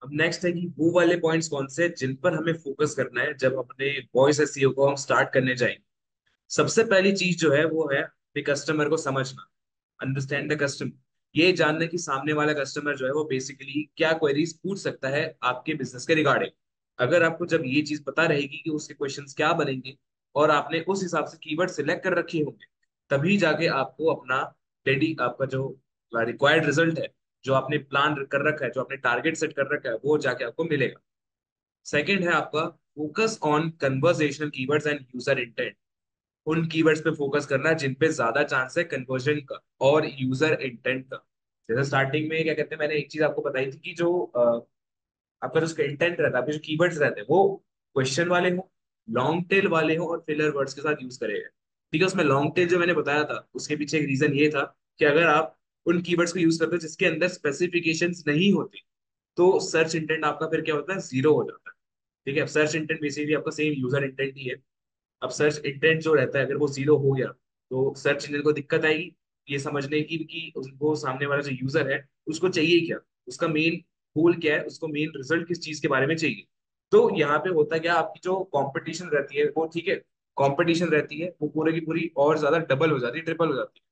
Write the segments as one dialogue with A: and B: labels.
A: अब नेक्स्ट है कि वो वाले पॉइंट्स कौन से हैं जिन पर हमें फोकस करना है जब अपने वॉइस एसईओ को हम स्टार्ट करने जाएंगे। सबसे पहली चीज जो है वो है कस्टमर को समझना। Understand the customer. ये जानना कि सामने वाला कस्टमर जो है वो बेसिकली क्या क्वेरीज पूछ सकता है आपके बिजनेस के रिगार्डिंग। अगर आपको जब ये चीज पता रहेगी कि उसके क्वेश्चंस क्या बनेंगे और आपने उस हिसाब से कीवर्ड सिलेक्ट कर रखे होंगे, तभी जाके आपको अपना रेडी आपका जो रिक्वायर्ड रिजल्ट है, जो आपने प्लान कर रखा है, जो आपने टारगेट सेट कर रखा है, वो जाके आपको मिलेगा। सेकंड है आपका focus on conversational keywords and user intent. उन कीवर्ड्स पे फोकस करना है जिन पे ज्यादा चांस है कन्वर्जन का और यूजर इंटेंट का। जैसे स्टार्टिंग में क्या कहते हैं, मैंने एक चीज आपको बताई थी कि जो आपका जो इंटेंट रहता है, आपके जो कीवर्ड्स रहते हैं वो क्वेश्चन वाले हो, लॉन्ग टेल वाले हो और फिलर वर्ड्स के साथ यूज करेगा। ठीक है, उसमें लॉन्ग टेल जो मैंने बताया था उसके पीछे एक रीजन ये था कि अगर आप उन कीवर्ड्स को यूज करते हो जिसके अंदर स्पेसिफिकेशंस नहीं होती, तो सर्च इंटेंट आपका फिर क्या होता है, जीरो हो जाता है। ठीक है, अब सर्च इंटेंट बेसिकली आपका सेम यूजर इंटेंट ही है। अब सर्च इंटेंट जो रहता है अगर वो जीरो हो गया तो सर्च इंजन को दिक्कत आएगी ये समझने की कि उसको सामने वाला जो यूजर है उसको चाहिए क्या, उसका मेन गोल क्या है, उसको मेन रिजल्ट किस चीज के बारे में चाहिए। तो यहाँ पे होता क्या, आपकी जो कंपटीशन रहती है वो, ठीक है, कंपटीशन रहती है वो पूरे की पूरी और ज्यादा डबल हो जाती है, ट्रिपल हो जाती है।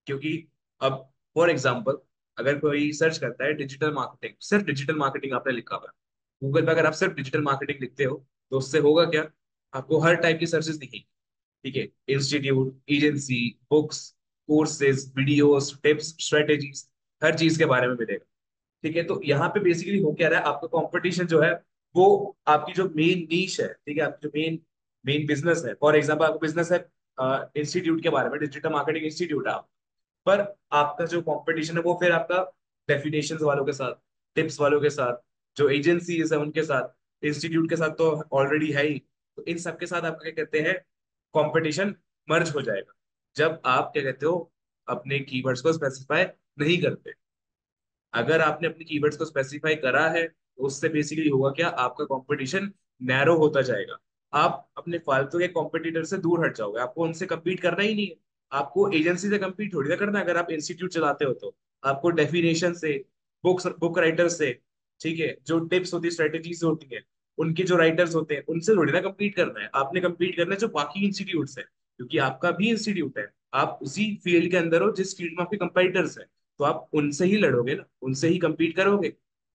A: क्योंकि अब फॉर एग्जाम्पल अगर कोई सर्च करता है डिजिटल मार्केटिंग, सिर्फ डिजिटल मार्केटिंग आपने लिखा हुआ है गूगल पे, अगर आप सिर्फ डिजिटल मार्केटिंग लिखते हो तो उससे होगा क्या, आपको हर टाइप की सर्चेस दिखेगी। ठीक है, institute, agency, books, courses, videos, tips, strategies, हर चीज के बारे में मिलेगा। ठीक है, तो यहाँ पे बेसिकली हो क्या रहा है, आपका कंपटीशन जो है वो आपकी जो मेन नीश है, ठीक है, आपकी जो मेन मेन बिजनेस है, फॉर एग्जाम्पल आपका बिजनेस है इंस्टीट्यूट के बारे में, डिजिटल मार्केटिंग इंस्टीट्यूट है आप, पर आपका जो कंपटीशन है वो फिर आपका डेफिनेशन वालों के साथ, टिप्स वालों के साथ, जो एजेंसीज है उनके साथ, इंस्टीट्यूट के साथ तो ऑलरेडी है ही, तो इन सब के साथ आपका क्या कहते हैं, कंपटीशन मर्ज हो जाएगा जब आप क्या कहते हो अपने कीवर्ड्स को स्पेसिफाई नहीं करते। अगर आपने अपने कीवर्ड्स को स्पेसिफाई करा है तो उससे बेसिकली होगा क्या, आपका कंपटीशन नैरो होता जाएगा। आप अपने फालतू के कॉम्पिटिटर से दूर हट जाओगे, आपको उनसे compete करना ही नहीं है। आपको एजेंसी से compete थोड़ी ना करना है, अगर आप इंस्टीट्यूट चलाते हो तो आपको डेफिनेशन से, बुक राइटर से, ठीक है, जो टिप्स होती है, स्ट्रेटेजीज होती है, उनके जो राइटर्स होते हैं उनसे थोड़ी ना compete करना है। आपने compete करना है जो बाकी इंस्टीट्यूट्स है, क्योंकि आपका भी इंस्टीट्यूट है, आप उसी फील्ड के अंदर हो जिस फील्ड में आपके कंपेटिटर्स है, तो आप उनसे ही लड़ोगे ना, उनसे ही compete करोगे।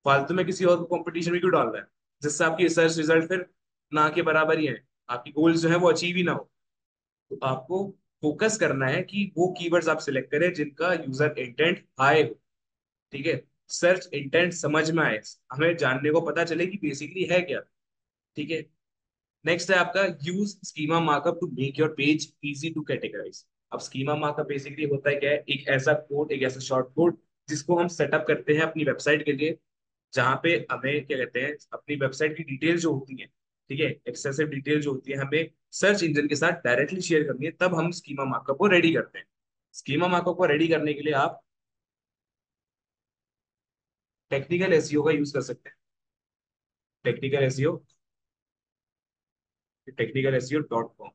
A: फालतू में किसी और को कंपटीशन में क्यों डाल रहा है जिससे आपकी रिसर्च रिजल्ट फिर ना के बराबर ही है, आपकी गोल्स जो है वो अचीव ही ना हो। तो आपको फोकस करना है कि वो कीवर्ड्स आप सिलेक्ट करें जिनका यूजर इंटेंट हाई हो। ठीक है, सर्च इंटेंट समझ में आए, हमें जानने को पता चले कि बेसिकली है क्या। ठीक है, नेक्स्ट है आपका use schema markup to make your page easy to categorise. अब स्कीमा मार्कअप बेसिकली होता है क्या है, एक ऐसा कोड, एक ऐसा शॉर्ट कोड जिसको हम सेटअप करते हैं अपनी वेबसाइट के लिए, जहाँ पे हमें क्या कहते हैं अपनी वेबसाइट की डिटेल जो होती है, ठीक है, एक्सेसिव डिटेल जो होती है, हमें सर्च इंजन के साथ डायरेक्टली शेयर करनी है, तब हम स्कीमा मार्कअप को रेडी करते हैं। स्कीमा मार्कअप को रेडी करने के लिए आप टेक्निकल एसईओ का यूज कर सकते हैं। Technical SEO, technical SEO .com।